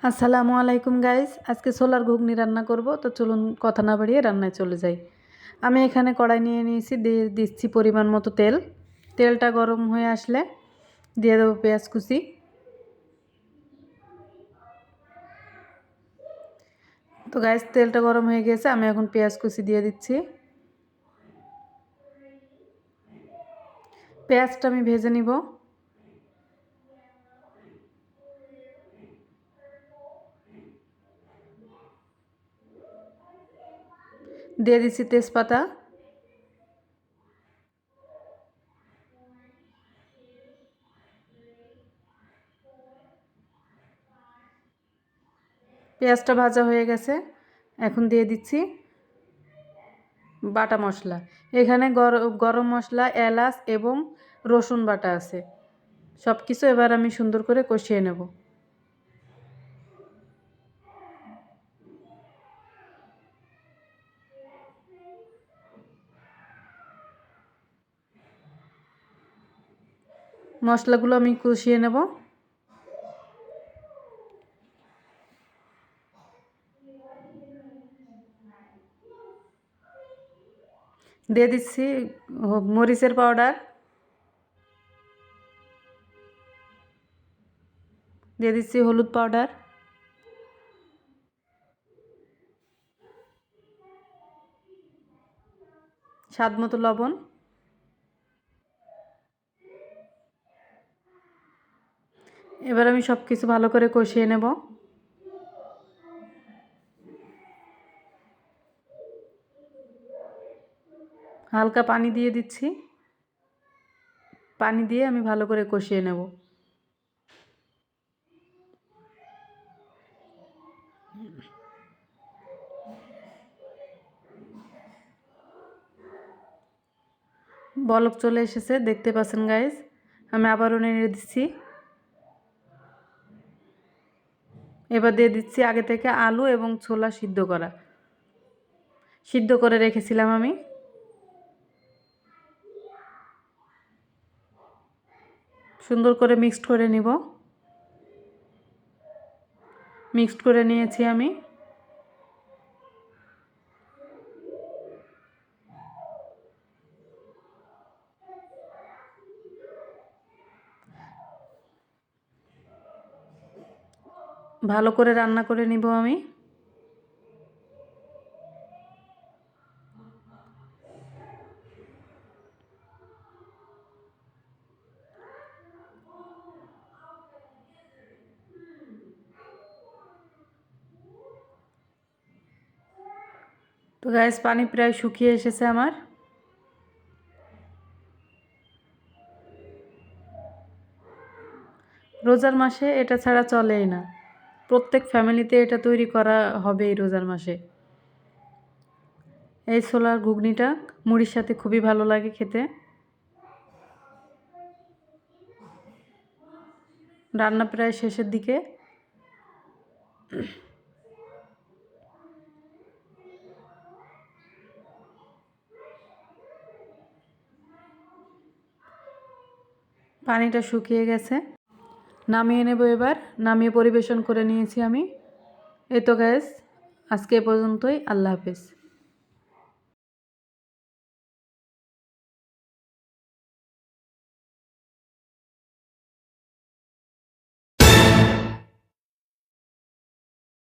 আসসালামু আলাইকুম গাইস, আজকে ছোলার ঘুগনি রান্না করব। তো চলুন কথা না বাড়িয়ে রান্নায় চলে যাই। আমি এখানে কড়াই নিয়ে নিয়েছি, দিয়ে দিচ্ছি পরিমাণ মতো তেল। তেলটা গরম হয়ে আসলে দিয়ে দেবো পেঁয়াজ কুচি। তো গাইস, তেলটা গরম হয়ে গেছে, আমি এখন পেঁয়াজ কুচি দিয়ে দিচ্ছি। পেঁয়াজটা আমি ভেজে নিব। দিয়ে দিচ্ছি তেজপাতা, পেঁয়াজটা ভাজা হয়ে গেছে। এখন দিয়ে দিচ্ছি বাটা মশলা। এখানে গরম মশলা, এলাচ এবং রসুন বাটা আছে। সব কিছু এবার আমি সুন্দর করে কষিয়ে নেব। মশলাগুলো আমি কষিয়ে নেব। দিয়ে দিচ্ছি মরিচের পাউডার, দিয়ে দিচ্ছি হলুদ পাউডার, স্বাদ মতো লবণ। এবার আমি সব কিছু ভালো করে কষিয়ে নেব। হালকা পানি দিয়ে দিচ্ছি। পানি দিয়ে আমি ভালো করে কষিয়ে নেব। বলক চলে এসেছে, দেখতে পাচ্ছেন গাইস। আমি আবারও নেড়ে দিচ্ছি। এবার দিয়ে দিচ্ছি আগে থেকে আলু এবং ছোলা সিদ্ধ করে রেখেছিলাম আমি। সুন্দর করে মিক্সড করে নিব। মিক্সড করে নিয়েছি আমি। ভালো করে রান্না করে নিব আমি। তো গাইস, পানি প্রায় শুকিয়ে এসেছে আমার। রোজার মাসে এটা ছাড়া চলেই না। প্রত্যেক ফ্যামিলিতে এটা তৈরি করা হবে এই রোজার মাসে। এই ছোলার ঘুগনিটা মুড়ির সাথে খুবই ভালো লাগে খেতে। রান্না প্রায় শেষের দিকে। পানিটা শুকিয়ে গেছে, নামিয়ে নেব। এবার নামিয়ে পরিবেশন করে নিয়েছি আমি। এই তো গ্যাস, আজকে এ পর্যন্তই। আল্লাহ হাফেজ।